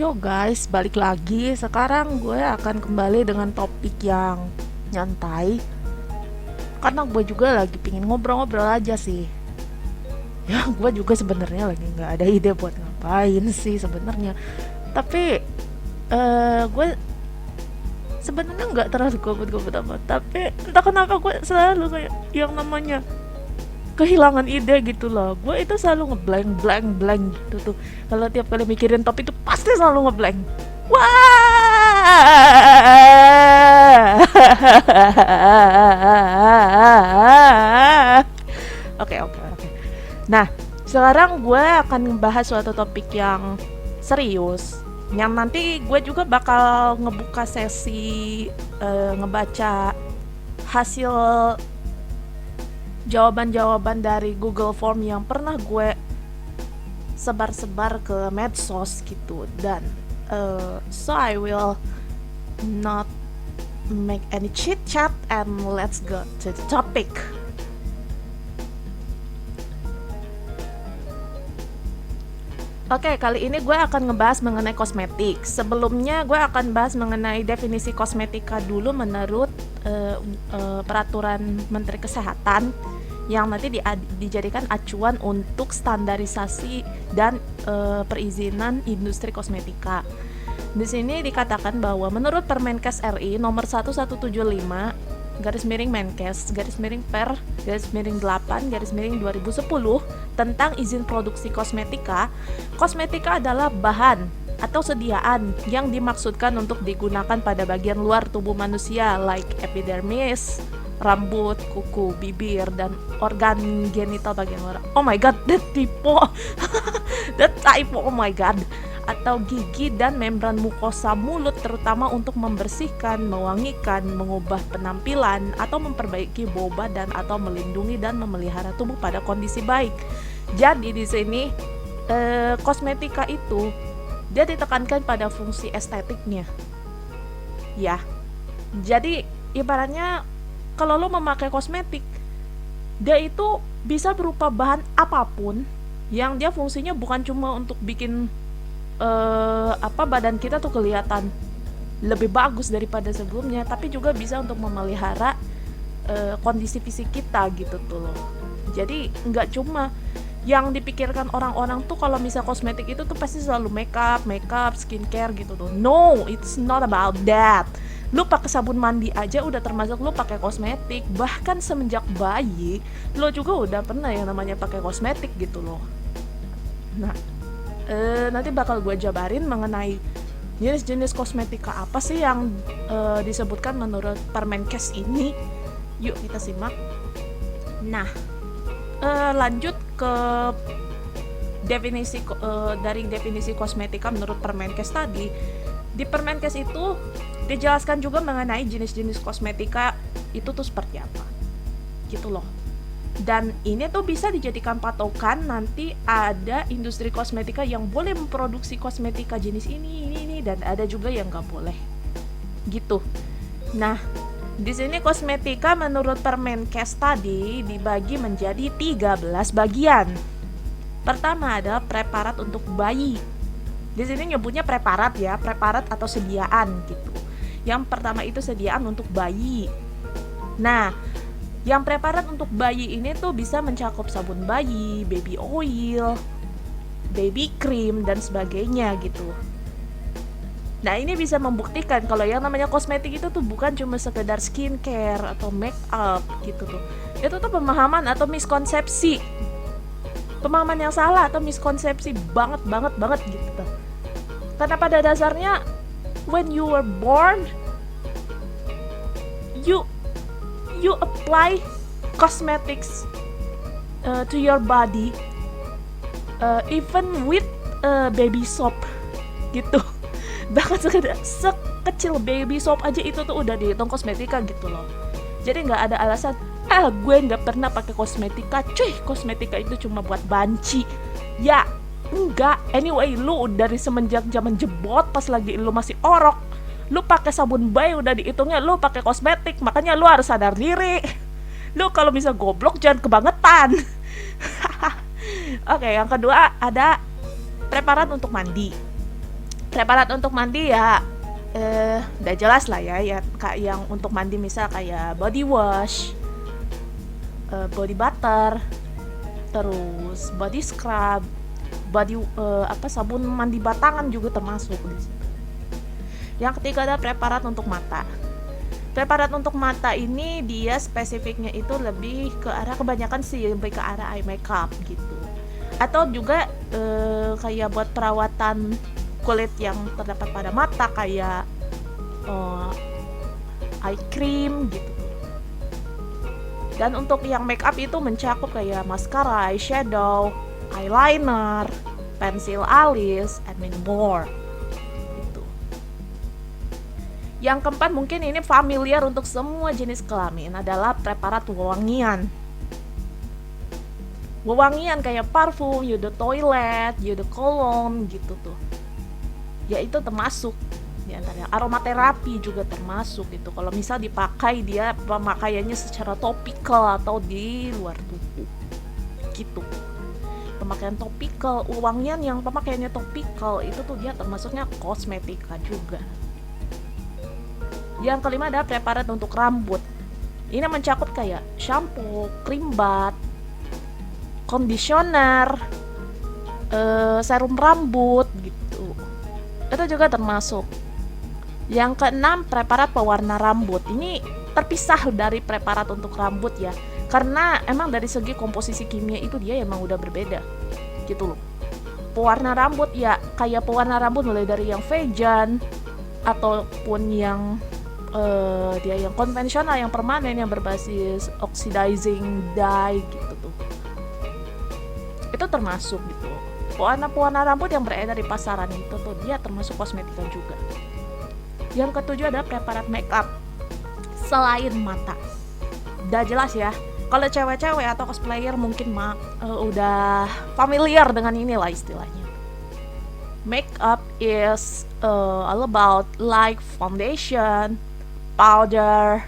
Yo guys, balik lagi. Sekarang gue akan kembali dengan topik yang nyantai. Karena gue juga lagi pingin ngobrol-ngobrol aja sih. Ya, gue juga sebenarnya lagi nggak ada ide buat ngapain sih sebenarnya. Tapi gue sebenarnya nggak terlalu gabut-gabut amat. Tapi entah kenapa gue selalu kayak yang namanya kehilangan ide gitu loh. Gue itu selalu ngeblank blank blank gitu tuh. Kalau tiap kali mikirin topik itu pasti selalu ngeblank. Wah. Oke, oke, oke. Nah, sekarang gue akan membahas suatu topik yang serius. Yang nanti gue juga bakal ngebuka sesi ngebaca hasil jawaban-jawaban dari Google Form yang pernah gue sebar-sebar ke medsos gitu. Dan so I will not make any chit chat and let's go to the topic. Oke, kali ini gue akan ngebahas mengenai kosmetik. Sebelumnya gue akan bahas mengenai definisi kosmetika dulu menurut peraturan Menteri Kesehatan yang nanti dijadikan acuan untuk standarisasi dan perizinan industri kosmetika. Di sini dikatakan bahwa menurut Permenkes RI nomor 1175 garis miring Menkes garis miring per garis miring 8 garis miring 2010 tentang izin produksi kosmetika. Kosmetika adalah bahan atau sediaan yang dimaksudkan untuk digunakan pada bagian luar tubuh manusia like epidermis, rambut, kuku, bibir, dan organ genital bagian luar. Oh my god, that typo. That typo, oh my god. Atau gigi dan membran mukosa mulut, terutama untuk membersihkan, mewangikan, mengubah penampilan, atau memperbaiki bau badan, atau melindungi dan memelihara tubuh pada kondisi baik. Jadi di sini kosmetika itu dia ditekankan pada fungsi estetiknya. Ya. Jadi ibaratnya kalau lo memakai kosmetik, dia itu bisa berupa bahan apapun yang dia fungsinya bukan cuma untuk bikin badan kita tuh kelihatan lebih bagus daripada sebelumnya, tapi juga bisa untuk memelihara kondisi fisik kita gitu tuh loh. Jadi nggak cuma yang dipikirkan orang-orang tuh kalau misal kosmetik itu tuh pasti selalu makeup, skincare gitu tuh. No, it's not about that. Lu pakai sabun mandi aja udah termasuk lu pakai kosmetik. Bahkan semenjak bayi, lu juga udah pernah yang namanya pakai kosmetik gitu loh. Nah, nanti bakal gue jabarin mengenai jenis-jenis kosmetika apa sih yang disebutkan menurut Permenkes ini. Yuk kita simak. Nah, lanjut ke definisi dari definisi kosmetika menurut Permenkes tadi. Di Permenkes itu dijelaskan juga mengenai jenis-jenis kosmetika itu tuh seperti apa gitu loh. Dan ini tuh bisa dijadikan patokan nanti ada industri kosmetika yang boleh memproduksi kosmetika jenis ini dan ada juga yang nggak boleh gitu. Nah, di sini kosmetika menurut Permenkes tadi dibagi menjadi 13 bagian. Pertama adalah preparat untuk bayi. Di sini nyebutnya preparat ya, preparat atau sediaan gitu. Yang pertama itu sediaan untuk bayi. Nah, yang preparat untuk bayi ini tuh bisa mencakup sabun bayi, baby oil, baby cream, dan sebagainya gitu. Nah, ini bisa membuktikan kalau yang namanya kosmetik itu tuh bukan cuma sekedar skincare atau make up gitu tuh. Itu tuh pemahaman atau miskonsepsi. Pemahaman yang salah atau miskonsepsi banget gitu tuh. Karena pada dasarnya when you were born, you apply cosmetics to your body, even with baby soap gitu. Bahkan sekecil baby soap aja itu tuh udah dihitung kosmetika gitu loh. Jadi nggak ada alasan gue nggak pernah pakai kosmetika, cuy, kosmetika itu cuma buat banci. Ya enggak, anyway lu dari semenjak zaman jebot pas lagi lu masih orok, lu pakai sabun bayi udah dihitungnya lu pakai kosmetik. Makanya lu harus sadar diri. Lu kalau bisa goblok jangan kebangetan. Oke, yang kedua ada preparat untuk mandi. Preparat untuk mandi ya udah jelas lah ya, ya kayak yang untuk mandi misal kayak body wash, body butter, terus body scrub, body sabun mandi batangan juga termasuk di situ. Yang ketiga ada preparat untuk mata. Preparat untuk mata ini dia spesifiknya itu lebih ke arah, kebanyakan sih lebih ke arah eye makeup gitu. Atau juga kayak buat perawatan kulit yang terdapat pada mata kayak eye cream gitu. Dan untuk yang make up itu mencakup kayak maskara, eyeshadow, eyeliner, pensil alis, and many more. Gitu. Yang keempat mungkin ini familiar untuk semua jenis kelamin adalah preparat wewangian. Wewangian kayak parfum, eau de toilette, eau de cologne gitu tuh. Ya itu termasuk di antaranya. Aromaterapi juga termasuk gitu. Kalau misal dipakai dia pemakaiannya secara topikal atau di luar tubuh. Gitu. Pemakaian topikal, wewangian yang pemakaiannya topikal itu tuh dia termasuknya kosmetika juga. Yang kelima ada preparat untuk rambut. Ini mencakup kayak shampoo, krim bath, conditioner, serum rambut gitu. Itu juga termasuk. Yang keenam preparat pewarna rambut. Ini terpisah dari preparat untuk rambut ya, karena emang dari segi komposisi kimia itu dia emang udah berbeda gitu loh. Pewarna rambut ya kayak pewarna rambut mulai dari yang vegan ataupun yang dia yang konvensional, yang permanen, yang berbasis oxidizing dye gitu tuh. Itu termasuk gitu. Pewarna rambut yang beredar di pasaran itu tuh dia termasuk kosmetika juga. Yang ketujuh ada preparat makeup selain mata. Udah jelas ya. Kalau cewek-cewek atau cosplayer mungkin udah familiar dengan inilah istilahnya. Makeup is all about like foundation, powder,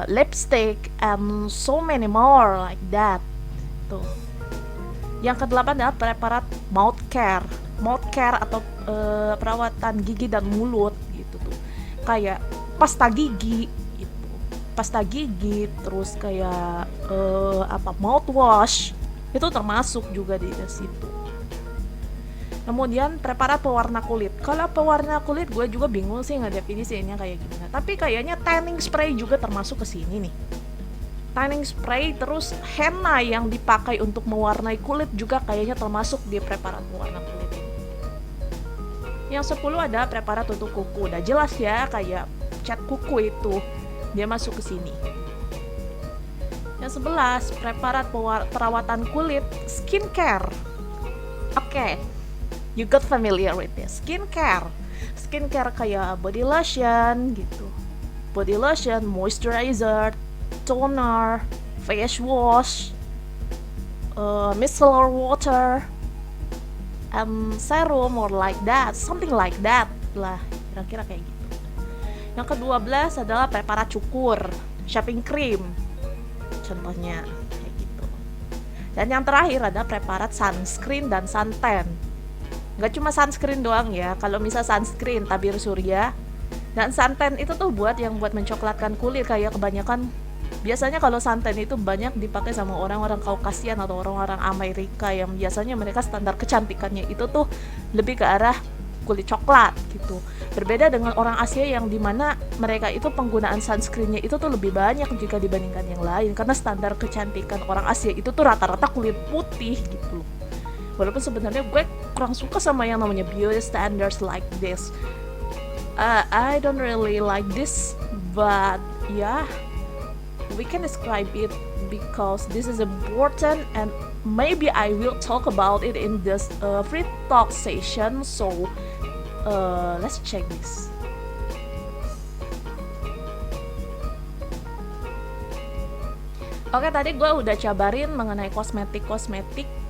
lipstick, and so many more like that. Tuh. Yang kedelapan adalah preparat mouth care. Mouth care atau perawatan gigi dan mulut gitu tuh. Kayak pasta gigi itu. Pasta gigi, terus kayak mouthwash. Itu termasuk juga di situ. Kemudian preparat pewarna kulit. Kalau pewarna kulit gue juga bingung sih ngedefinisiinnya kayak gimana. Tapi kayaknya tanning spray juga termasuk ke sini nih. Tanning spray, terus henna yang dipakai untuk mewarnai kulit juga kayaknya termasuk di preparat pewarna kulit ini. Yang 10 ada preparat untuk kuku. Udah jelas ya, kayak cat kuku itu dia masuk ke sini. Yang 11 preparat perawatan kulit, skincare. Oke. You got familiar with this. Skincare kayak body lotion gitu. Body lotion, moisturizer, toner, face wash, micellar water, serum or like that, something like that lah, kira-kira kayak gitu. Yang ke-12 adalah preparat cukur, shaving cream, contohnya kayak gitu. Dan yang terakhir ada preparat sunscreen dan suntan. Nggak cuma sunscreen doang ya, kalau misal sunscreen tabir surya, dan suntan itu tuh buat mencoklatkan kulit. Kayak kebanyakan biasanya kalau suntan itu banyak dipakai sama orang-orang Kaukasian atau orang-orang Amerika yang biasanya mereka standar kecantikannya itu tuh lebih ke arah kulit coklat gitu. Berbeda dengan orang Asia yang dimana mereka itu penggunaan sunscreennya itu tuh lebih banyak jika dibandingkan yang lain, karena standar kecantikan orang Asia itu tuh rata-rata kulit putih gitu. Walaupun sebenarnya gue kurang suka sama yang namanya beauty standards like this. I don't really like this, but yeah, we can describe it because this is important, and maybe I will talk about it in this free talk session. So let's check this. Oke, tadi gue udah cabarin mengenai kosmetik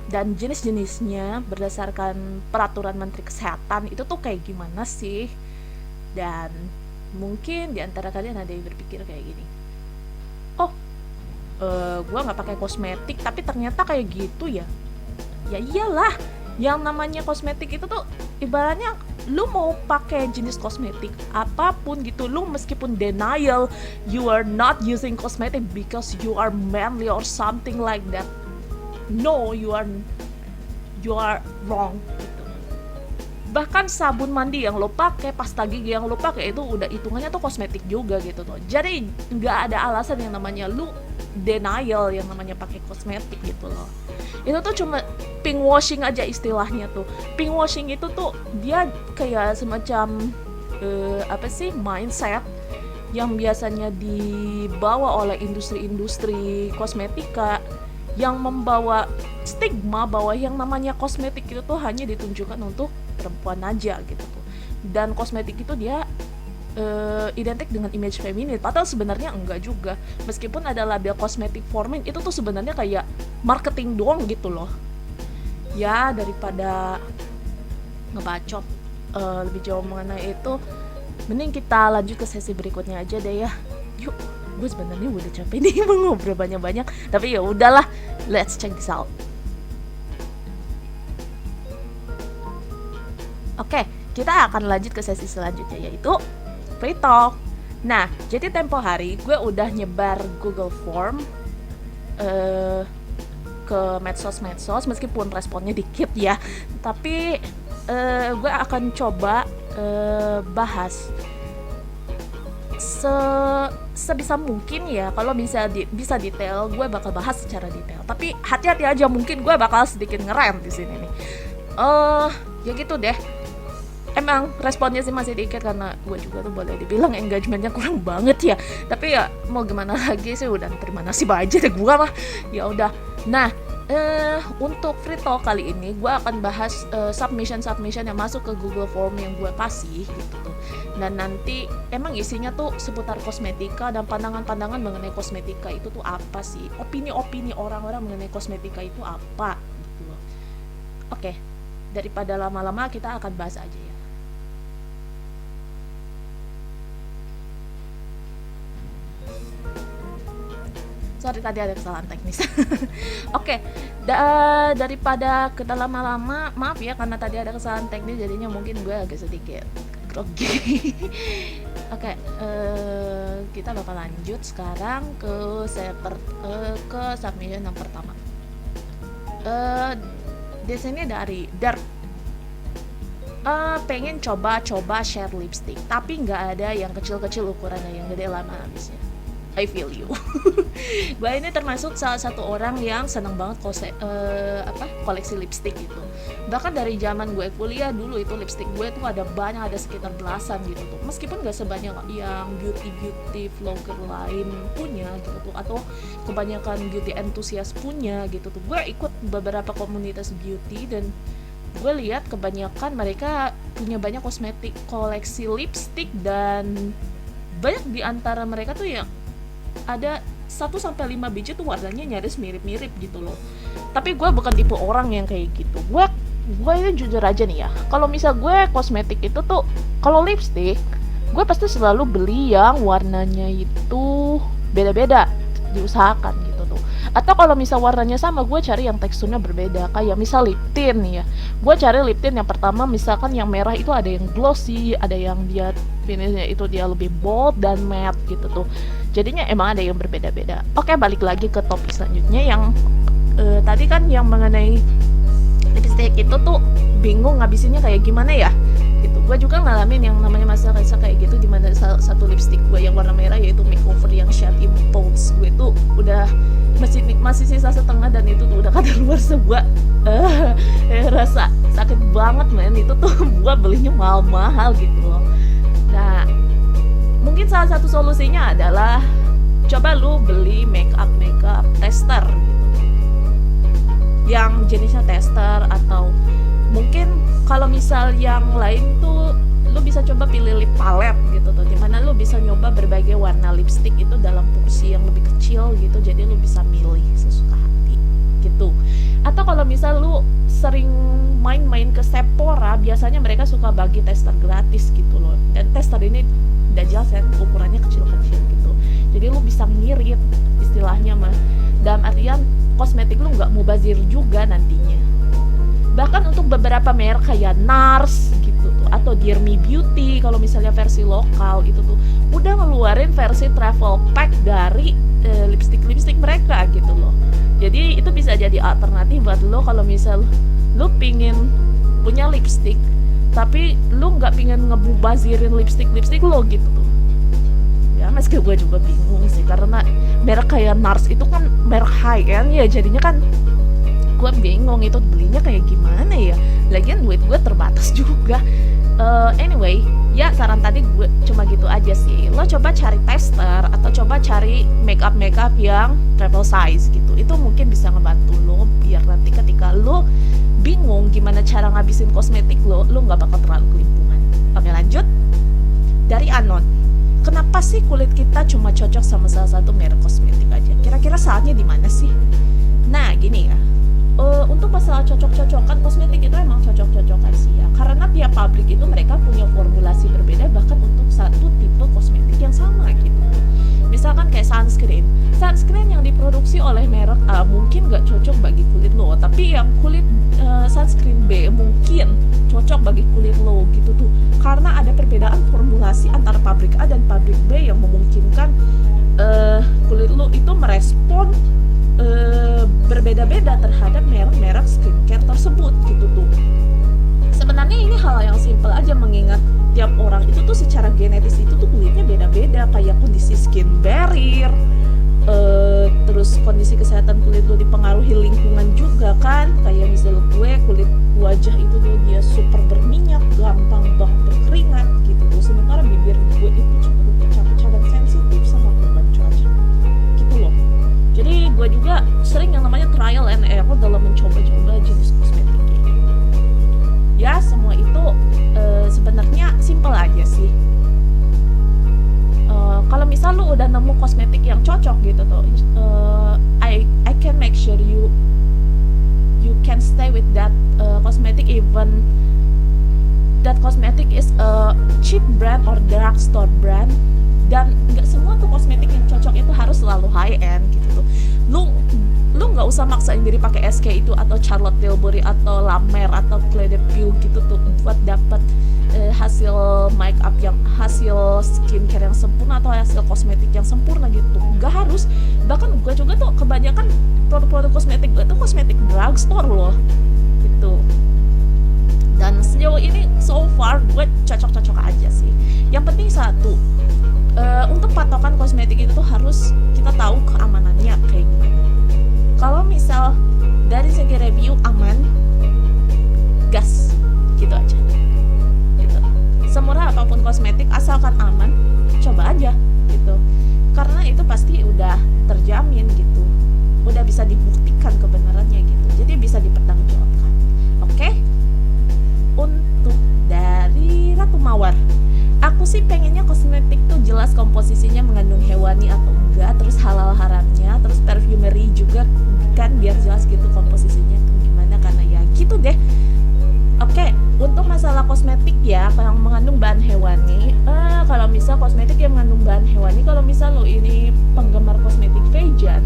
dan jenis-jenisnya berdasarkan peraturan Menteri Kesehatan itu tuh kayak gimana sih. Dan mungkin di antara kalian ada yang berpikir kayak gini, oh gue nggak pakai kosmetik tapi ternyata kayak gitu ya. Ya iyalah, Yang namanya kosmetik itu tuh ibaratnya lu mau pakai jenis kosmetik apapun gitu, lu meskipun denial you are not using cosmetic because you are manly or something like that, no, you are wrong gitu. Bahkan sabun mandi yang lo pakai, pasta gigi yang lo pakai itu udah hitungannya tuh kosmetik juga gitu tuh. Jadi nggak ada alasan yang namanya lu denial yang namanya pakai kosmetik gitu loh. Itu tuh cuma pink washing aja istilahnya tuh. Pink washing itu tuh dia kayak semacam mindset yang biasanya dibawa oleh industri-industri kosmetika yang membawa stigma bahwa yang namanya kosmetik itu tuh hanya ditunjukkan untuk perempuan aja gitu tuh. Dan kosmetik itu dia identik dengan image feminin, padahal sebenarnya enggak juga. Meskipun ada label kosmetik for men, itu tuh sebenarnya kayak marketing doang gitu loh. Ya daripada ngebacot lebih jauh mengenai itu, mending kita lanjut ke sesi berikutnya aja deh ya. Yuk, gue sebenarnya udah capek nih mengobrol banyak-banyak, tapi ya udahlah, let's check this out. Oke, kita akan lanjut ke sesi selanjutnya, yaitu free talk. Nah, jadi tempo hari gue udah nyebar Google Form ke medsos, meskipun responnya dikit ya, tapi gue akan coba bahas sebisa mungkin ya. Kalau bisa detail, gue bakal bahas secara detail. Tapi hati-hati aja, mungkin gue bakal sedikit ngerem di sini nih. Ya gitu deh. Emang responnya sih masih dikit karena gue juga tuh boleh dibilang engagementnya kurang banget ya. Tapi ya mau gimana lagi sih, udah terima nasib aja deh gue mah. Ya udah. Nah, untuk free talk kali ini gue akan bahas submission yang masuk ke Google Form yang gue kasih gitu tuh. Dan nanti emang isinya tuh seputar kosmetika dan pandangan-pandangan mengenai kosmetika itu tuh apa sih, opini-opini orang-orang mengenai kosmetika itu apa gitu loh. Oke, daripada lama-lama kita akan bahas aja ya. Sorry, tadi ada kesalahan teknis. Oke, daripada kita lama-lama, maaf ya karena tadi ada kesalahan teknis, jadinya mungkin gue agak sedikit grogi. Oke, kita bakal lanjut sekarang ke submission yang pertama. Di sini dari Dark. Pengen coba share lipstick, tapi nggak ada yang kecil-kecil ukurannya, yang gede lama habisnya. I feel you. Gue ini termasuk salah satu orang yang seneng banget koleksi lipstick gitu. Bahkan dari zaman gue kuliah dulu itu lipstick gue tuh ada sekitar belasan gitu tuh. Meskipun gak sebanyak yang beauty vlogger lain punya gitu tuh, atau kebanyakan beauty enthusiast punya gitu tuh. Gue ikut beberapa komunitas beauty dan gue lihat kebanyakan mereka punya banyak koleksi lipstick, dan banyak di antara mereka tuh yang ada 1-5 biji tuh warnanya nyaris mirip-mirip gitu loh. Tapi gue bukan tipe orang yang kayak gitu. Gue ini jujur aja nih ya, kalau misal gue kosmetik itu tuh, kalau lipstick gue pasti selalu beli yang warnanya itu beda-beda, diusahakan gitu tuh. Atau kalau misal warnanya sama, gue cari yang teksturnya berbeda. Kayak misal lip tint nih ya, gue cari lip tint yang pertama misalkan yang merah itu ada yang glossy, ada yang dia finishnya itu dia lebih bold dan matte gitu tuh. Jadinya emang ada yang berbeda-beda. Oke, balik lagi ke topik selanjutnya yang tadi kan yang mengenai lipstick itu tuh bingung ngabisinnya kayak gimana ya. Gitu. Gue juga ngalamin yang namanya masalah kayak gitu, dimana satu lipstick gue yang warna merah yaitu makeover yang Shade Impulse, gue tuh udah masih sisa setengah dan itu tuh udah kadaluarsa sebuah rasa sakit banget men. Itu tuh gue belinya mahal-mahal gitu loh. Nah, mungkin salah satu solusinya adalah coba lu beli makeup tester gitu, yang jenisnya tester, atau mungkin kalau misal yang lain tuh lu bisa coba pilih lip palette gitu tuh, dimana lu bisa nyoba berbagai warna lipstick itu dalam porsi yang lebih kecil gitu, jadi lu bisa milih sesuka hati gitu. Atau kalau misal lu sering main-main ke Sephora, biasanya mereka suka bagi tester gratis gitu loh, dan tester ini udah jelas kan ukurannya kecil-kecil gitu, jadi lu bisa ngirit istilahnya mah, dalam artian kosmetik lu nggak mubazir juga nantinya. Bahkan untuk beberapa merek kayak NARS gitu tuh, atau Dear Me Beauty kalau misalnya versi lokal itu tuh udah ngeluarin versi travel pack dari lipstick mereka gitu loh. Jadi itu bisa jadi alternatif buat lo kalau misal lo pingin punya lipstick tapi lo nggak pingin ngebubazirin lipstick lo gitu tuh. Ya meski gue juga bingung sih, karena merek kayak NARS itu kan merek high end ya, jadinya kan gue bingung itu belinya kayak gimana ya, lagian duit gue terbatas juga. Anyway, ya saran tadi gue cuma gitu aja sih. Lo coba cari tester atau coba cari makeup yang travel size gitu, itu mungkin bisa ngebantu lo biar nanti ketika lo bingung gimana cara ngabisin kosmetik lo nggak bakal terlalu kelimpungan. Oke, lanjut dari Anon. Kenapa sih kulit kita cuma cocok sama salah satu merek kosmetik aja? Kira-kira saatnya di mana sih? Nah, gini ya. Untuk masalah cocok-cocokan kosmetik itu emang cocok-cocokan sih ya, karena tiap pabrik itu mereka punya formulasi berbeda bahkan untuk satu tipe kosmetik yang sama gitu. Misalkan kayak sunscreen yang diproduksi oleh merek A mungkin nggak cocok bagi kulit lo, tapi yang kulit sunscreen B mungkin cocok bagi kulit lo gitu tuh, karena ada perbedaan formulasi antara pabrik A dan pabrik B yang memungkinkan kulit lo itu merespon berbeda-beda terhadap merek-merek skincare tersebut gitu tuh. Sebenarnya ini hal yang simpel aja, mengingat tiap orang itu tuh secara genetis itu tuh kulitnya beda-beda, kayak kondisi skin barrier, terus kondisi kesehatan kulit lo dipengaruhi lingkungan juga kan, kayak misalnya gue kulit wajah itu tuh dia super berminyak, gampang banget berkeringat gitu tuh, sementara bibir gue itu cenderung pecah-pecah dan sensitif sama perubahan cuaca gitu loh. Jadi gue juga sering yang namanya trial and error dalam mencoba-coba jenis kosmetik ini. Ya semua itu sebenarnya simple aja sih. Kalau misal lu udah nemu kosmetik yang cocok gitu tuh, I can make sure you can stay with that cosmetic even that cosmetic is a cheap brand or drugstore brand. Dan nggak semua tuh kosmetik yang cocok itu harus selalu high end gitu tuh. Lu nggak usah maksain diri pakai SK itu atau Charlotte Tilbury atau La Mer atau Clé de Peau gitu tuh buat dapat hasil make up yang hasil skincare yang sempurna atau hasil kosmetik yang sempurna gitu. Nggak harus. Bahkan gue juga tuh kebanyakan produk-produk kosmetik gue tuh kosmetik drugstore loh gitu. Dan sejauh ini so far gue cocok-cocok aja sih. Yang penting satu, untuk patokan kosmetik itu tuh harus kita tahu keamanannya kayak gimana. Kalau misal dari segi review aman, gas gitu aja gitu. Semurah apapun kosmetik asalkan aman, coba aja gitu, karena itu pasti udah terjamin gitu, udah bisa dibuktikan kebenarannya gitu, jadi bisa dipertanggungjawabkan. Oke? Untuk dari Ratu Mawar, aku sih pengennya kosmetik tuh jelas komposisinya mengandung hewani atau enggak, terus halal haramnya, terus perfumery juga kan biar jelas gitu komposisinya tuh gimana, karena ya gitu deh. Oke, untuk masalah kosmetik ya yang mengandung bahan hewani, kalau misal kosmetik yang mengandung bahan hewani, kalau misal lo ini penggemar kosmetik vegan,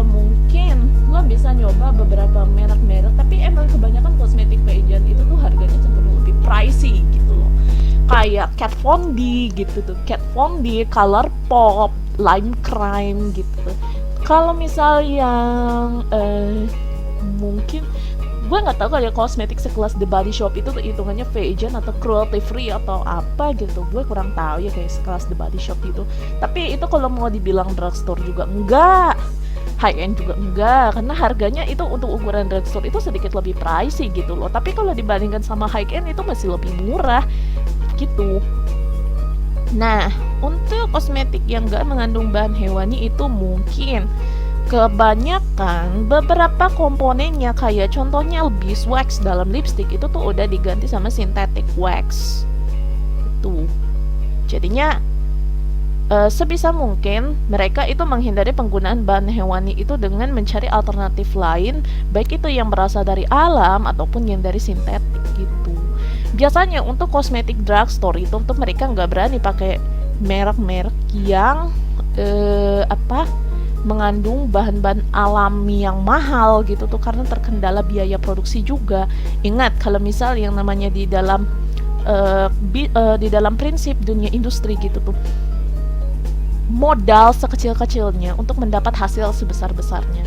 mungkin lo bisa nyoba beberapa merek-merek, tapi emang kebanyakan kosmetik vegan itu tuh harganya cenderung lebih pricey gitu loh. Kayak Kat Von D gitu tuh, Kat Von D, Colourpop, Lime Crime gitu. Kalau misal yang mungkin gue nggak tahu kalau kosmetik sekelas The Body Shop itu hitungannya vegan atau cruelty free atau apa gitu, gue kurang tahu ya, kayak sekelas The Body Shop itu. Tapi itu kalau mau dibilang drugstore juga enggak, high end juga enggak, karena harganya itu untuk ukuran drugstore itu sedikit lebih pricey gitu loh. Tapi kalau dibandingkan sama high end itu masih lebih murah gitu. Nah, untuk kosmetik yang enggak mengandung bahan hewani itu mungkin kebanyakan beberapa komponennya, kayak contohnya beeswax dalam lipstick itu tuh udah diganti sama synthetic wax itu. Jadinya sebisa mungkin mereka itu menghindari penggunaan bahan hewani itu dengan mencari alternatif lain, baik itu yang berasal dari alam ataupun yang dari sintetik gitu. Biasanya untuk kosmetik drugstore itu mereka nggak berani pakai merek-merek yang mengandung bahan-bahan alami yang mahal gitu tuh, karena terkendala biaya produksi juga. Ingat kalau misal yang namanya di dalam di dalam prinsip dunia industri gitu tuh, modal sekecil-kecilnya untuk mendapat hasil sebesar-besarnya.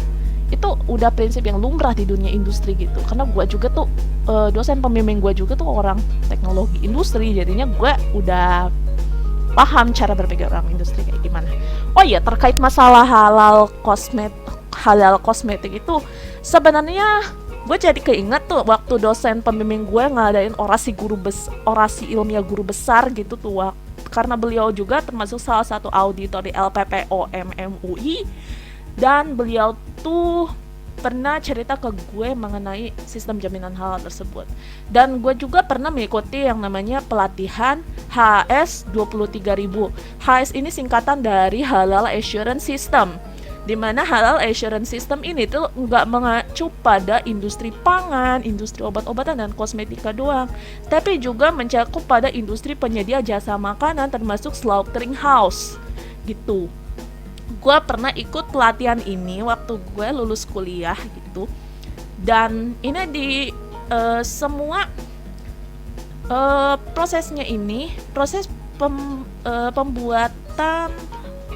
Itu udah prinsip yang lumrah di dunia industri gitu. Karena gue juga tuh dosen pembimbing gue juga tuh orang teknologi industri, jadinya gue udah paham cara berpikir orang industri kayak gimana. Oh iya, terkait masalah halal kosmetik itu sebenarnya gue jadi keinget tuh waktu dosen pembimbing gue ngadain orasi ilmiah guru besar gitu tuh, karena beliau juga termasuk salah satu auditor di LPPOM MUI, dan beliau tuh pernah cerita ke gue mengenai sistem jaminan halal tersebut. Dan gue juga pernah mengikuti yang namanya pelatihan HS 23.000. HS ini singkatan dari Halal Assurance System, dimana Halal Assurance System ini tuh nggak mengacu pada industri pangan, industri obat-obatan dan kosmetika doang, tapi juga mencakup pada industri penyedia jasa makanan termasuk slaughtering house gitu. Gue pernah ikut pelatihan ini waktu gue lulus kuliah gitu, dan ini di semua prosesnya ini, proses pembuatan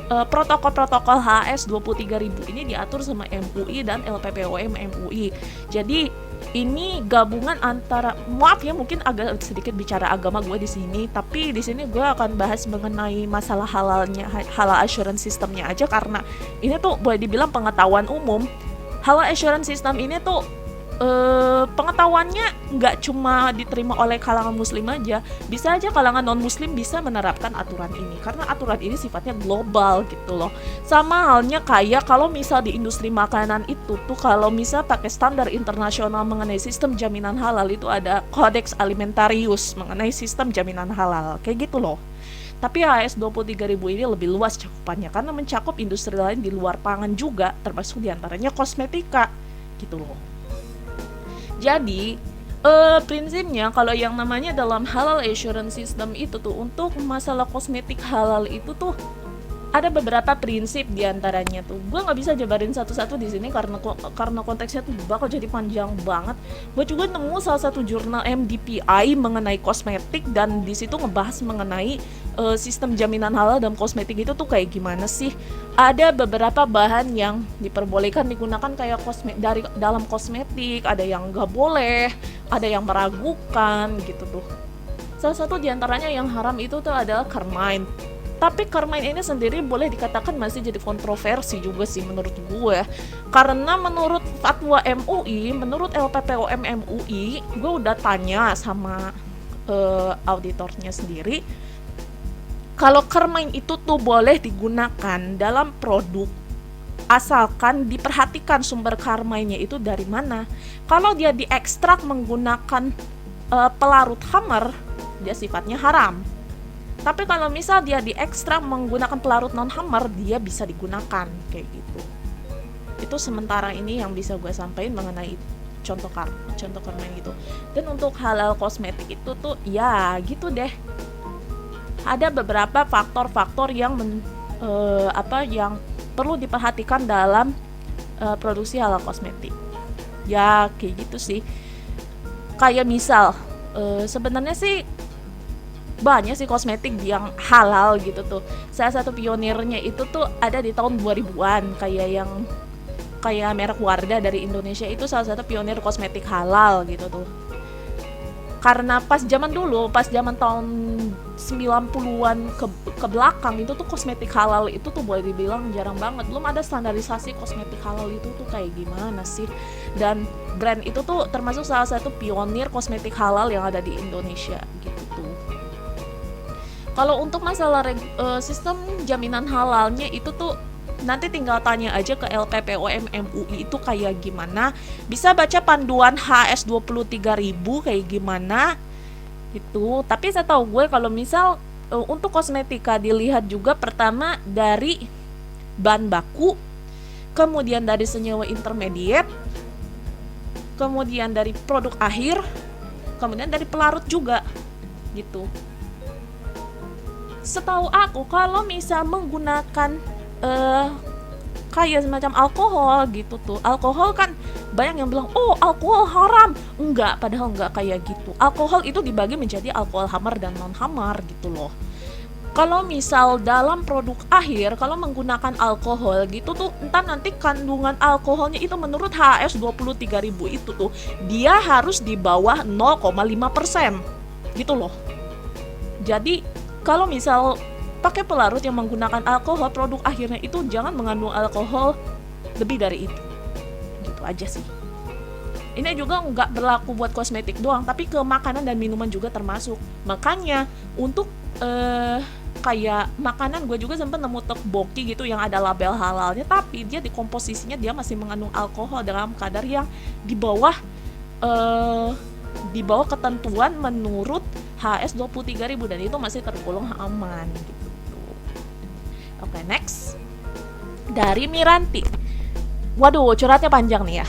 protokol-protokol HS 23.000 ini diatur sama MUI dan LPPOM MUI. Jadi ini gabungan antara, maaf ya mungkin agak sedikit bicara agama gue di sini, tapi di sini gue akan bahas mengenai masalah halalnya, halal assurance systemnya aja, karena ini tuh boleh dibilang pengetahuan umum. Halal assurance system ini tuh pengetahuannya nggak cuma diterima oleh kalangan muslim aja, bisa aja kalangan non muslim bisa menerapkan aturan ini, karena aturan ini sifatnya global gitu loh. Sama halnya kayak kalau misal di industri makanan itu tuh, kalau misal pakai standar internasional mengenai sistem jaminan halal, itu ada Codex Alimentarius mengenai sistem jaminan halal kayak gitu loh. Tapi HS 23.000 ini lebih luas cakupannya karena mencakup industri lain di luar pangan juga, termasuk diantaranya kosmetika gitu loh. Jadi prinsipnya kalau yang namanya dalam halal assurance system itu tuh, untuk masalah kosmetik halal itu tuh ada beberapa prinsip diantaranya tuh. Gue nggak bisa jabarin satu-satu di sini karena konteksnya tuh bakal jadi panjang banget. Gue juga nemu salah satu jurnal MDPI mengenai kosmetik, dan di situ ngebahas mengenai sistem jaminan halal dalam kosmetik itu tuh kayak gimana sih. Ada beberapa bahan yang diperbolehkan digunakan kayak dari dalam kosmetik, ada yang nggak boleh, ada yang meragukan gitu tuh. Salah satu diantaranya yang haram itu tuh adalah carmine. Tapi carmine ini sendiri boleh dikatakan masih jadi kontroversi juga sih menurut gue, karena menurut fatwa MUI, menurut LPPOM MUI, gue udah tanya sama auditornya sendiri, kalau carmine itu tuh boleh digunakan dalam produk asalkan diperhatikan sumber carmine-nya itu dari mana. Kalau dia diekstrak menggunakan pelarut hammer, dia sifatnya haram. Tapi kalau misal dia diekstrak menggunakan pelarut non-hammer, dia bisa digunakan kayak gitu. Itu sementara ini yang bisa gue sampaikan mengenai contoh carmine gitu. Dan untuk halal kosmetik itu tuh ya gitu deh. Ada beberapa faktor-faktor yang yang perlu diperhatikan dalam produksi halal kosmetik. Ya kayak gitu sih. Kayak misal sebenarnya sih banyak sih kosmetik yang halal gitu tuh. Salah satu pionirnya itu tuh ada di tahun 2000-an, kayak merek Wardah dari Indonesia itu salah satu pionir kosmetik halal gitu tuh. Karena pas zaman tahun 90-an ke belakang itu tuh kosmetik halal itu tuh boleh dibilang jarang banget. Belum ada standarisasi kosmetik halal itu tuh kayak gimana sih. Dan brand itu tuh termasuk salah satu pionir kosmetik halal yang ada di Indonesia gitu tuh. Kalau untuk masalah sistem jaminan halalnya itu tuh nanti tinggal tanya aja ke LPPOM MUI itu kayak gimana. Bisa baca panduan HS 23.000 kayak gimana itu. Tapi saya tahu gue kalau misal untuk kosmetika dilihat juga pertama dari bahan baku, kemudian dari senyawa intermediate, kemudian dari produk akhir, kemudian dari pelarut juga gitu. Setahu aku kalau misal menggunakan kayak semacam alkohol gitu tuh. Alkohol kan banyak yang bilang, oh alkohol haram. Enggak, padahal enggak kayak gitu. Alkohol itu dibagi menjadi alkohol hamar dan non hamar gitu loh. Kalau misal dalam produk akhir, kalau menggunakan alkohol gitu tuh, entar nanti kandungan alkoholnya itu menurut HS 23.000 itu tuh, dia harus di bawah 0,5% gitu loh. Jadi kalau misal pakai pelarut yang menggunakan alkohol, produk akhirnya itu jangan mengandung alkohol lebih dari itu. Gitu aja sih. Ini juga nggak berlaku buat kosmetik doang, tapi ke makanan dan minuman juga termasuk. Makanya untuk kayak makanan, gue juga sempat nemu tteokbokki gitu yang ada label halalnya, tapi dia di komposisinya dia masih mengandung alkohol dalam kadar yang di bawah ketentuan menurut HS 23.000 dan itu masih tergolong aman gitu. Oke, next. Dari Miranti. Waduh, curhatnya panjang nih ya.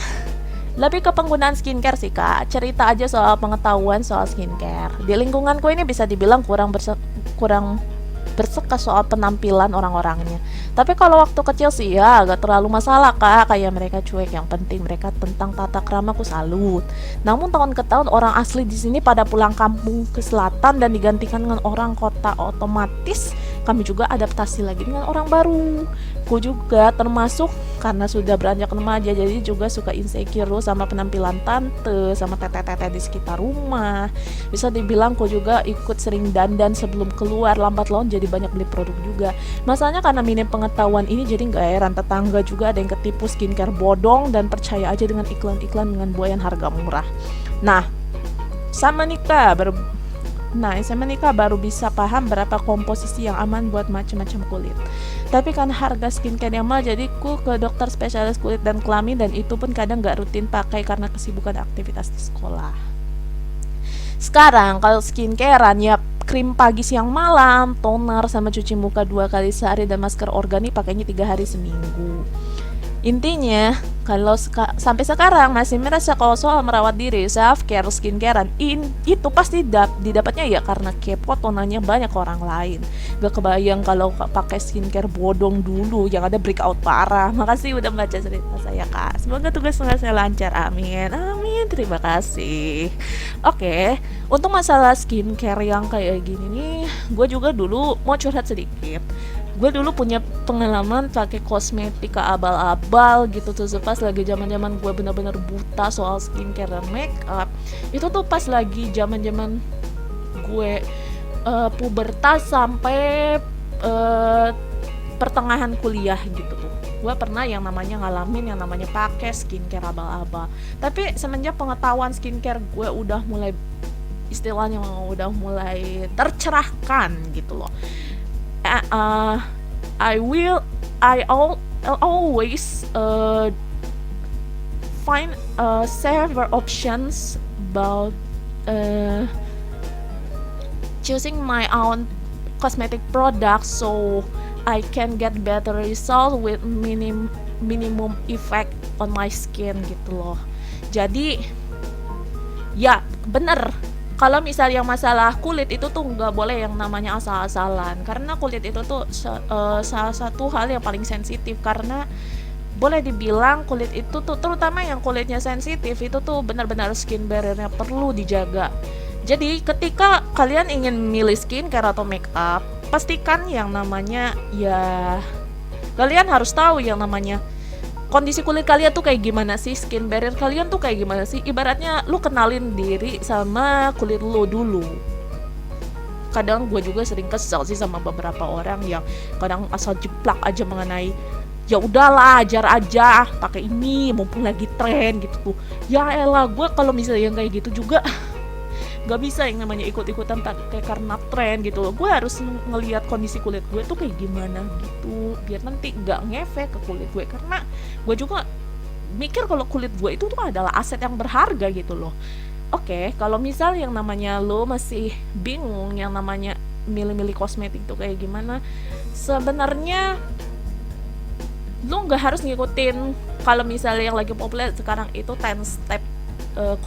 Lebih ke penggunaan skincare sih kak. Cerita aja soal pengetahuan soal skincare. Di lingkunganku ini bisa dibilang kurang bersekas soal penampilan orang-orangnya. Tapi kalau waktu kecil sih ya agak terlalu masalah kak, kayak mereka cuek. Yang penting mereka tentang tata krama aku salut. Namun tahun ke tahun orang asli di sini pada pulang kampung ke selatan dan digantikan dengan orang kota, otomatis kami juga adaptasi lagi dengan orang baru. Ku juga termasuk karena sudah beranjak remaja, jadi juga suka insecure sama penampilan tante, sama tete-tete di sekitar rumah. Bisa dibilang ku juga ikut sering dandan sebelum keluar, lambat laun jadi banyak beli produk juga. Masalahnya karena minim pengetahuan ini, jadi gak heran tetangga juga ada yang ketipu skincare bodong dan percaya aja dengan iklan-iklan dengan buayan harga murah. Nah, sama nikah baru bisa paham berapa komposisi yang aman buat macam-macam kulit. Tapi kan harga skincare yang mahal, jadi ku ke dokter spesialis kulit dan kelamin, dan itu pun kadang gak rutin pakai karena kesibukan aktivitas di sekolah. Sekarang kalau skincarean ya krim pagi siang malam, toner sama cuci muka 2 kali sehari, dan masker organik pakainya 3 hari seminggu. Intinya, kalau sampai sekarang masih merasa kalau soal merawat diri, self care, skincarean itu pasti didapatnya ya karena kepo tonanya banyak orang lain. Gak kebayang kalau pakai skincare bodong dulu yang ada breakout parah. Makasih udah baca cerita saya kak. Semoga tugas saya lancar, amin. Amin, terima kasih. Oke, untuk masalah skincare yang kayak gini nih, gue juga dulu mau curhat sedikit. Gue dulu punya pengalaman pakai kosmetik abal-abal gitu tuh pas lagi zaman-zaman gue benar-benar buta soal skincare dan make up. Itu tuh pas lagi zaman-zaman gue pubertas sampai pertengahan kuliah gitu tuh. Gue pernah yang namanya ngalamin yang namanya pakai skincare abal-abal. Tapi semenjak pengetahuan skincare gue udah mulai istilahnya udah mulai tercerahkan gitu loh. I always find several options about choosing my own cosmetic products so I can get better result with minimum effect on my skin gitu loh. Jadi ya bener, kalau misalnya masalah kulit itu tuh nggak boleh yang namanya asal-asalan, karena kulit itu tuh salah satu hal yang paling sensitif. Karena boleh dibilang kulit itu tuh, terutama yang kulitnya sensitif itu tuh benar-benar skin barrier-nya perlu dijaga. Jadi ketika kalian ingin milih skincare atau make up, pastikan yang namanya ya kalian harus tahu yang namanya kondisi kulit kalian tuh kayak gimana sih, skin barrier kalian tuh kayak gimana sih. Ibaratnya lu kenalin diri sama kulit lu dulu. Kadang gue juga sering kesel sih sama beberapa orang yang kadang asal jeplak aja mengenai ya udahlah ajar aja pakai ini mumpung lagi tren gitu tuh. Ya elah, gue kalau misalnya yang kayak gitu juga gak bisa yang namanya ikut-ikutan pakai karena tren gitu loh. Gue harus ngelihat kondisi kulit gue tuh kayak gimana gitu, biar nanti gak ngefek ke kulit gue. Karena gue juga mikir kalau kulit gue itu tuh adalah aset yang berharga gitu loh. Oke, kalau misal yang namanya lo masih bingung yang namanya milih-milih kosmetik tuh kayak gimana, sebenarnya lo gak harus ngikutin. Kalau misalnya yang lagi populer sekarang itu 10 step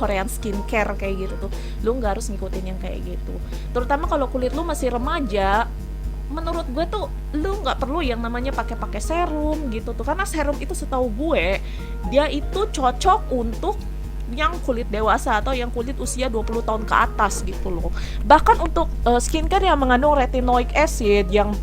Korean skincare kayak gitu tuh, lu nggak harus ngikutin yang kayak gitu. Terutama kalau kulit lu masih remaja, menurut gue tuh lu nggak perlu yang namanya pakai serum gitu tuh, karena serum itu setahu gue dia itu cocok untuk yang kulit dewasa atau yang kulit usia 20 tahun ke atas gitu loh. Bahkan untuk skincare yang mengandung retinoic acid yang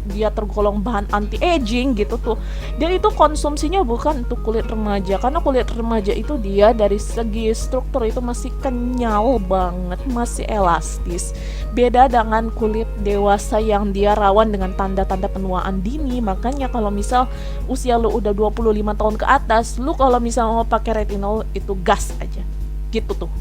dia tergolong bahan anti aging gitu tuh, dia itu konsumsinya bukan untuk kulit remaja, karena kulit remaja itu dia dari segi struktur itu masih kenyal banget, masih elastis, beda dengan kulit dewasa yang dia rawan dengan tanda-tanda penuaan dini. Makanya kalau misal usia lu udah 25 tahun ke atas, lu kalau misal mau pakai retinol itu gas aja gitu tuh.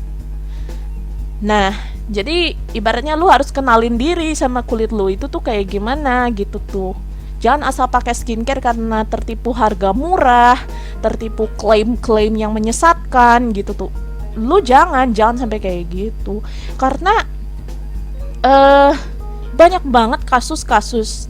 Nah, jadi ibaratnya lu harus kenalin diri sama kulit lu itu tuh kayak gimana gitu tuh. Jangan asal pakai skincare karena tertipu harga murah, tertipu klaim-klaim yang menyesatkan gitu tuh. Lu jangan sampai kayak gitu. Karena banyak banget kasus-kasus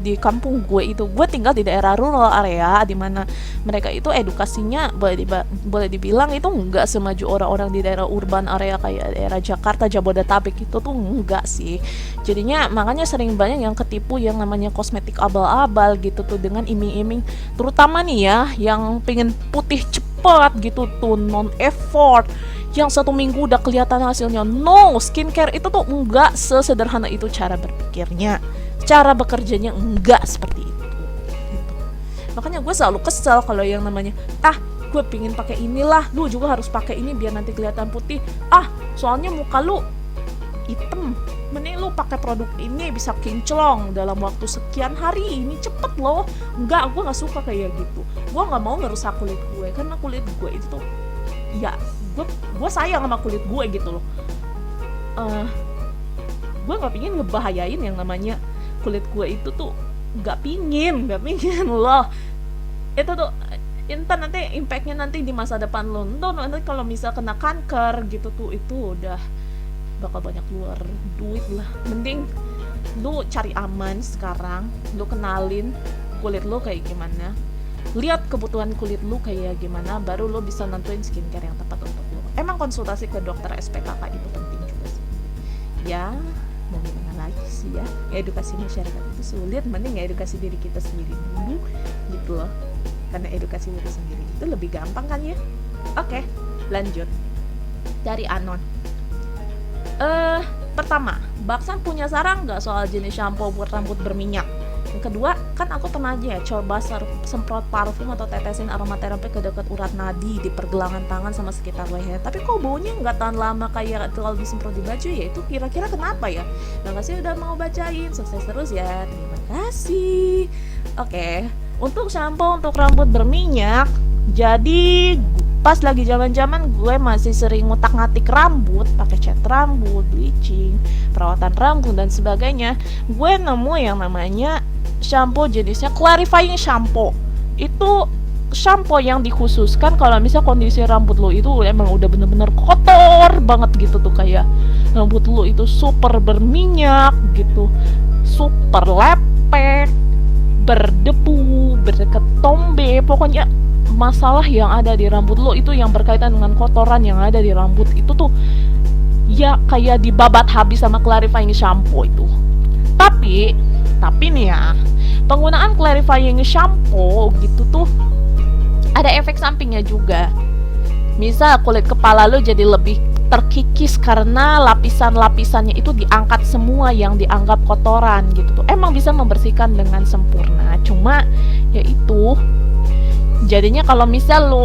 di kampung gue itu. Gue tinggal di daerah rural area di mana mereka itu edukasinya boleh dibilang itu enggak semaju orang-orang di daerah urban area kayak daerah Jakarta, Jabodetabek itu tuh enggak sih. Jadinya makanya sering banyak yang ketipu yang namanya kosmetik abal-abal gitu tuh dengan iming-iming, terutama nih ya yang pengen putih cepet gitu tuh, non effort, yang 1 minggu udah kelihatan hasilnya. No, skincare itu tuh enggak sesederhana itu cara berpikirnya. Cara bekerjanya enggak seperti itu gitu. Makanya gue selalu kesel kalau yang namanya gue pingin pakai inilah, lu juga harus pakai ini biar nanti kelihatan putih. Soalnya muka lu hitam, mending lu pakai produk ini bisa kinclong dalam waktu sekian hari, ini cepet loh. Enggak, gue nggak suka kayak gitu. Gue nggak mau ngerusak kulit gue, karena kulit gue itu tuh ya gue sayang sama kulit gue gitu loh. Gue nggak pingin ngebahayain yang namanya kulit gue itu tuh, nggak pingin loh. Itu tuh entar nanti impactnya nanti di masa depan lo, nanti kalau misal kena kanker gitu tuh, itu udah bakal banyak keluar duit lah. Mending lu cari aman sekarang, lu kenalin kulit lu kayak gimana, lihat kebutuhan kulit lu kayak gimana, baru lu bisa nentuin skincare yang tepat untuk lu. Emang konsultasi ke dokter SPKK itu penting juga sih ya, mau gimana lagi sih ya, edukasi masyarakat itu sulit, mending edukasi diri kita sendiri dulu gitu loh, karena edukasi diri sendiri itu lebih gampang kan ya. Oke, lanjut dari Anon. Pertama, Baksan punya saran nggak soal jenis shampoo buat rambut berminyak? Yang kedua, kan aku pernah aja ya coba semprot parfum atau tetesin aromaterapi ke dekat urat nadi di pergelangan tangan sama sekitar leher, tapi kok baunya nggak tahan lama kayak kalau disemprot di baju ya. Itu kira-kira kenapa ya? Makasih udah mau bacain, sukses terus ya, terima kasih. Oke, untuk shampoo untuk rambut berminyak, jadi pas lagi zaman-zaman gue masih sering ngutak-ngatik rambut, pakai cat rambut, bleaching, perawatan rambut dan sebagainya, gue nemu yang namanya shampoo jenisnya clarifying shampoo. Itu shampoo yang dikhususkan kalau misal kondisi rambut lo itu emang udah bener-bener kotor banget gitu tuh, kayak rambut lo itu super berminyak gitu, super lepek, berdebu, berketombe, pokoknya masalah yang ada di rambut lo itu yang berkaitan dengan kotoran yang ada di rambut itu tuh ya kayak dibabat habis sama clarifying shampoo itu. Tapi nih ya, penggunaan clarifying shampoo gitu tuh ada efek sampingnya juga. Misal kulit kepala lo jadi lebih terkikis karena lapisan-lapisannya itu diangkat semua yang dianggap kotoran gitu tuh. Emang bisa membersihkan dengan sempurna, cuma ya itu jadinya kalau misal lo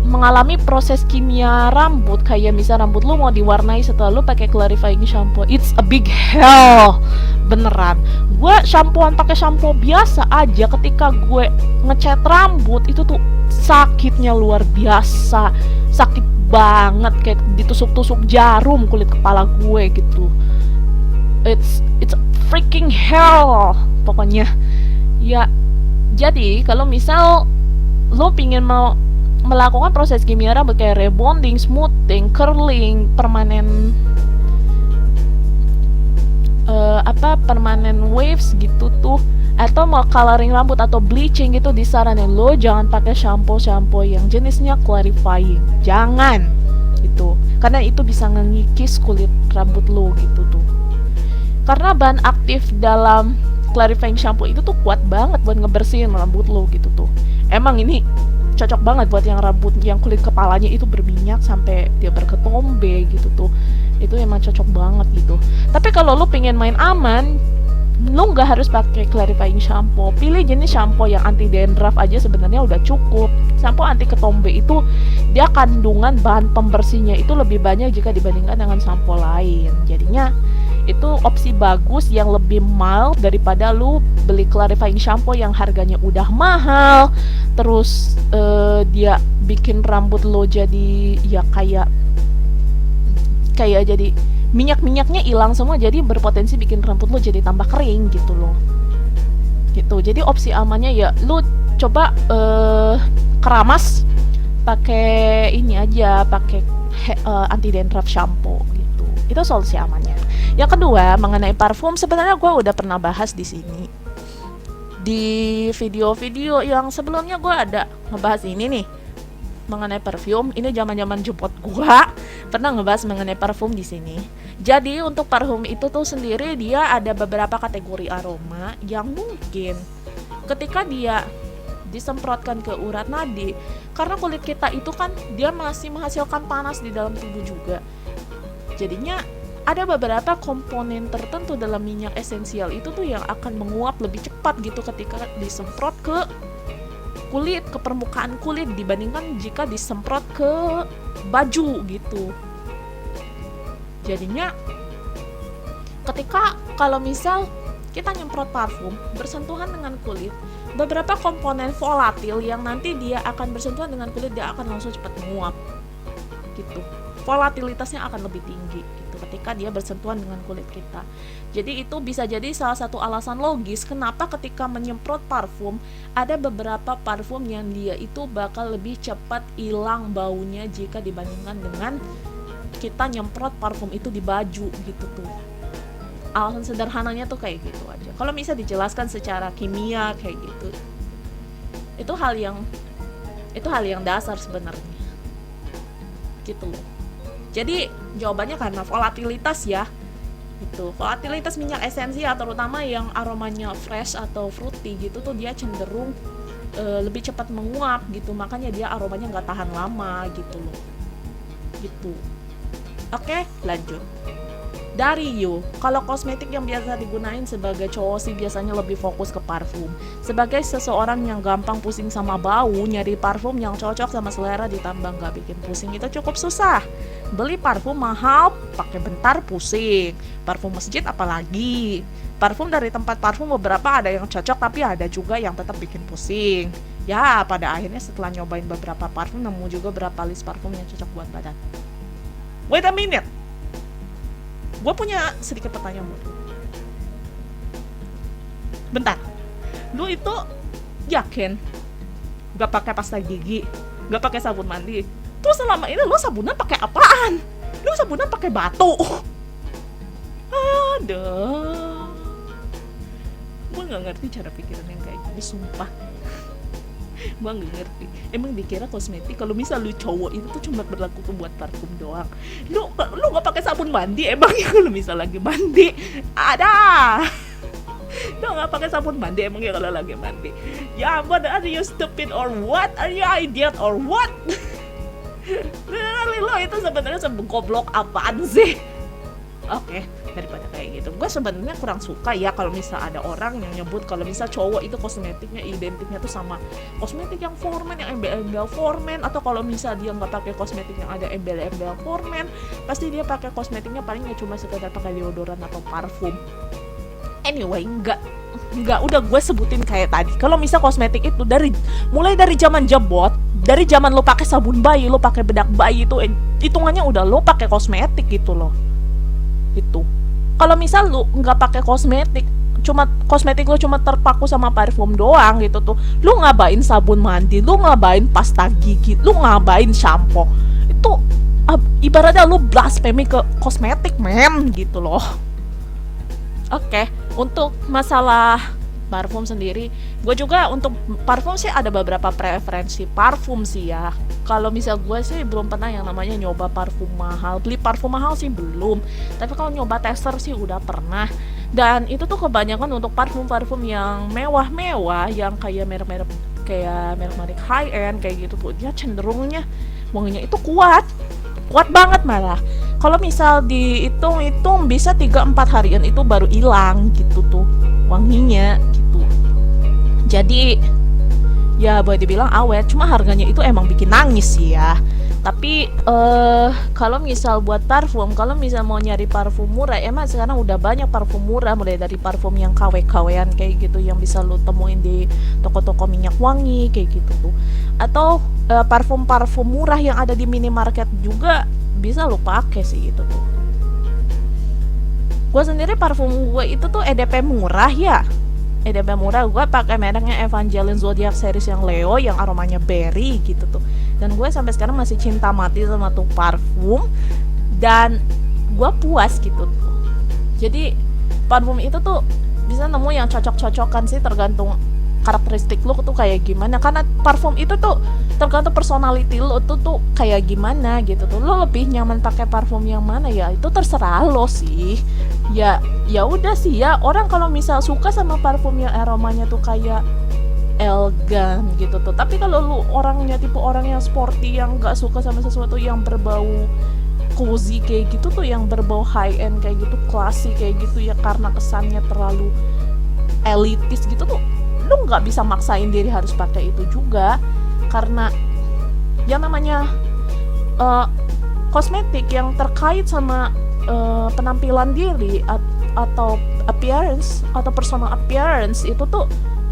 mengalami proses kimia rambut, kayak misal rambut lu mau diwarnai setelah lu pakai clarifying shampoo, it's a big hell beneran. Gue shampooan pakai shampoo biasa aja, ketika gue ngecat rambut itu tuh sakitnya luar biasa, sakit banget kayak ditusuk-tusuk jarum kulit kepala gue gitu. It's freaking hell pokoknya ya. Jadi kalau misal lo pingin mau melakukan proses kimia rambut kayak rebonding, smoothing, curling, permanen permanen waves gitu tuh, atau mau coloring rambut atau bleaching gitu, disaranin lo jangan pakai shampoo yang jenisnya clarifying. Jangan itu, karena itu bisa ngekikis kulit rambut lo gitu tuh. Karena bahan aktif dalam clarifying shampoo itu tuh kuat banget buat ngebersihin rambut lo gitu tuh. Emang ini cocok banget buat yang rambut yang kulit kepalanya itu berminyak sampai dia berketombe gitu tuh. Itu emang cocok banget gitu. Tapi kalau lo pengen main aman, lo nggak harus pakai clarifying shampoo. Pilih jenis shampoo yang anti dandruff aja sebenarnya udah cukup. Shampoo anti ketombe itu dia kandungan bahan pembersihnya itu lebih banyak jika dibandingkan dengan shampoo lain. Jadinya itu opsi bagus yang lebih mild daripada lu beli clarifying shampoo yang harganya udah mahal, terus dia bikin rambut lo jadi ya kayak jadi minyak-minyaknya hilang semua, jadi berpotensi bikin rambut lo jadi tambah kering gitu loh. Gitu. Jadi opsi amannya ya lu coba keramas pakai ini aja, pakai anti dandruff shampoo gitu. Itu solusi amannya. Yang kedua, mengenai parfum, sebenarnya gue udah pernah bahas di sini. Di video-video yang sebelumnya gue ada ngebahas ini nih, mengenai parfum. Ini zaman-zaman jemput gue pernah ngebahas mengenai parfum di sini. Jadi untuk parfum itu tuh sendiri dia ada beberapa kategori aroma yang mungkin ketika dia disemprotkan ke urat nadi, karena kulit kita itu kan dia masih menghasilkan panas di dalam tubuh juga. Jadinya ada beberapa komponen tertentu dalam minyak esensial itu tuh yang akan menguap lebih cepat gitu ketika disemprot ke kulit, ke permukaan kulit dibandingkan jika disemprot ke baju gitu. Jadinya ketika kalau misal kita nyemprot parfum bersentuhan dengan kulit, beberapa komponen volatil yang nanti dia akan bersentuhan dengan kulit dia akan langsung cepat menguap gitu. Volatilitasnya akan lebih tinggi gitu ketika dia bersentuhan dengan kulit kita. Jadi itu bisa jadi salah satu alasan logis kenapa ketika menyemprot parfum ada beberapa parfum yang dia itu bakal lebih cepat hilang baunya jika dibandingkan dengan kita nyemprot parfum itu di baju gitu tuh. Alasan sederhananya tuh kayak gitu aja. Kalau bisa dijelaskan secara kimia kayak gitu, itu hal yang dasar sebenarnya gitu loh. Jadi jawabannya karena volatilitas ya. Itu volatilitas minyak esensial terutama yang aromanya fresh atau fruity gitu tuh dia cenderung lebih cepat menguap gitu, makanya dia aromanya nggak tahan lama gitu loh. Gitu. Oke, lanjut. Dari you, kalau kosmetik yang biasa digunain sebagai cowok sih biasanya lebih fokus ke parfum. Sebagai seseorang yang gampang pusing sama bau, nyari parfum yang cocok sama selera ditambah nggak bikin pusing itu cukup susah. Beli parfum mahal, pakai bentar pusing. Parfum masjid apalagi. Parfum dari tempat parfum beberapa ada yang cocok tapi ada juga yang tetap bikin pusing. Ya, pada akhirnya setelah nyobain beberapa parfum nemu juga berapa list parfum yang cocok buat badan. Wait a minute. Gue punya sedikit pertanyaan buat lu. Bentar, lu itu yakin gak pakai pasta gigi, gak pakai sabun mandi? Terus selama ini lu sabunan pakai apaan? Lu sabunan pakai batu? Aduh, gue nggak ngerti cara pikiran yang kayak gini, sumpah. Gue nggak ngerti. Emang dikira kosmetik kalau misal lu cowok itu tuh cuma berlaku buat parfum doang. Lu nggak pakai sabun mandi emangnya kalau misal lagi mandi? Ada. Lu nggak pakai sabun mandi emangnya kalau lagi mandi? Ya ampun, are you stupid or what? Are you idiot or what? Lo itu sebenarnya segoblok apaan sih? Oke, daripada kayak gitu, gue sebenarnya kurang suka ya kalau misal ada orang yang nyebut kalau misal cowok itu kosmetiknya identiknya tuh sama kosmetik yang formen, yang embel-embel formen, atau kalau misal dia nggak pakai kosmetik yang ada embel-embel formen, pasti dia pakai kosmetiknya palingnya cuma sekedar pakai deodoran atau parfum. Anyway, nggak udah gue sebutin kayak tadi. Kalau misal kosmetik itu mulai dari zaman jebot, dari zaman lo pakai sabun bayi, lo pakai bedak bayi itu hitungannya udah lo pakai kosmetik gitu loh. Itu kalau misal lu nggak pakai kosmetik, kosmetik lu cuma terpaku sama parfum doang gitu tuh, lu ngabain sabun mandi, lu ngabain pasta gigi, lu ngabain shampoo, itu ibaratnya lu blasphemy ke kosmetik men gitu loh. Oke, untuk masalah parfum sendiri, gue juga untuk parfum sih ada beberapa preferensi parfum sih ya. Kalau misal gue sih belum pernah yang namanya nyoba parfum mahal. Beli parfum mahal sih belum, tapi kalau nyoba tester sih udah pernah. Dan itu tuh kebanyakan untuk parfum-parfum yang mewah-mewah, yang kayak merek-merek high end kayak gitu tuh, dia cenderungnya wanginya itu kuat, kuat banget malah. Kalau misal dihitung-hitung bisa 3-4 harian itu baru hilang gitu tuh wanginya gitu. Jadi ya boleh dibilang awet, cuma harganya itu emang bikin nangis sih ya. Tapi kalau misal buat parfum, kalau misal mau nyari parfum murah, emang sekarang udah banyak parfum murah, mulai dari parfum yang KW-KW-an kayak gitu yang bisa lo temuin di toko-toko minyak wangi kayak gitu tuh. Atau parfum-parfum murah yang ada di minimarket juga bisa lo pakai sih itu tuh. Gue sendiri parfum gue itu tuh EDP murah ya. EDP murah gue pakai mereknya Evangeline Zodiac series yang Leo yang aromanya berry gitu tuh. Dan gue sampai sekarang masih cinta mati sama tuh parfum dan gue puas gitu tuh. Jadi parfum itu tuh bisa nemu yang cocok-cocokan sih, tergantung karakteristik lo tuh kayak gimana, karena parfum itu tuh tergantung personality lo tuh kayak gimana gitu tuh. Lo lebih nyaman pakai parfum yang mana ya itu terserah lo sih. Ya udah sih ya, orang kalau misal suka sama parfum yang aromanya tuh kayak elegan gitu tuh, tapi kalau lu orangnya tipe orang yang sporty, yang gak suka sama sesuatu yang berbau cozy kayak gitu tuh, yang berbau high end kayak gitu, klasik kayak gitu ya, karena kesannya terlalu elitis gitu tuh, lu nggak bisa maksain diri harus pakai itu juga. Karena yang namanya kosmetik yang terkait sama penampilan diri atau appearance atau personal appearance itu tuh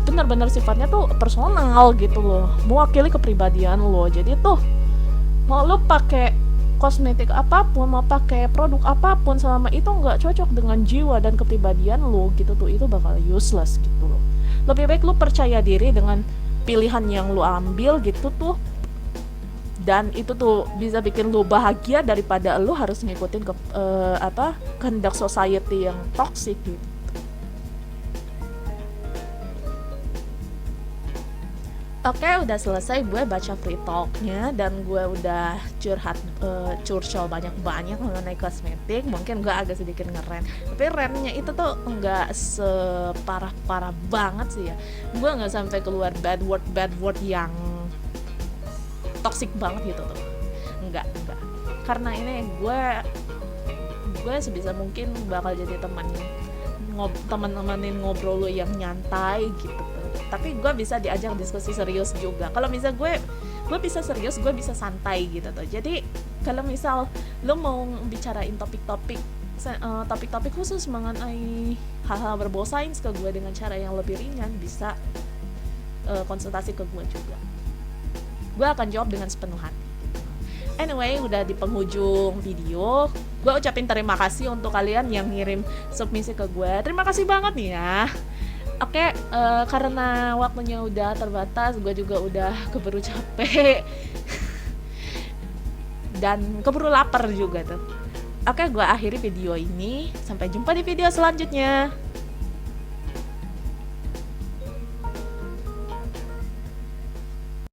benar-benar sifatnya tuh personal gitu loh, mewakili kepribadian lo. Jadi tuh mau lo pakai kosmetik apapun, mau pakai produk apapun, selama itu nggak cocok dengan jiwa dan kepribadian lo gitu tuh, itu bakal useless gitu loh. Lebih baik lo percaya diri dengan pilihan yang lo ambil gitu tuh, dan itu tuh bisa bikin lo bahagia daripada lo harus ngikutin kehendak society yang toxic gitu. Oke, udah selesai gue baca free talknya dan gue udah curcol banyak-banyak mengenai kosmetik. Mungkin gue agak sedikit ngeren, tapi rennya itu tuh enggak separah-parah banget sih ya. Gue nggak sampai keluar bad word yang toxic banget gitu tuh. Enggak. Karena ini gue sebisa mungkin bakal jadi teman-temanin ngobrol lo yang nyantai gitu tuh. Tapi gue bisa diajak diskusi serius juga. Kalau misal gue bisa serius, gue bisa santai gitu tuh. Jadi kalau misal lo mau bicarain topik-topik khusus mengenai hal-hal berbau sains ke gue dengan cara yang lebih ringan, bisa konsultasi ke gue juga. Gue akan jawab dengan sepenuh hati. Anyway, udah di penghujung video. Gue ucapin terima kasih untuk kalian yang ngirim submisi ke gue. Terima kasih banget nih ya. Oke, karena waktunya udah terbatas, gue juga udah keburu capek dan keburu lapar juga tuh. Oke, gue akhiri video ini. Sampai jumpa di video selanjutnya.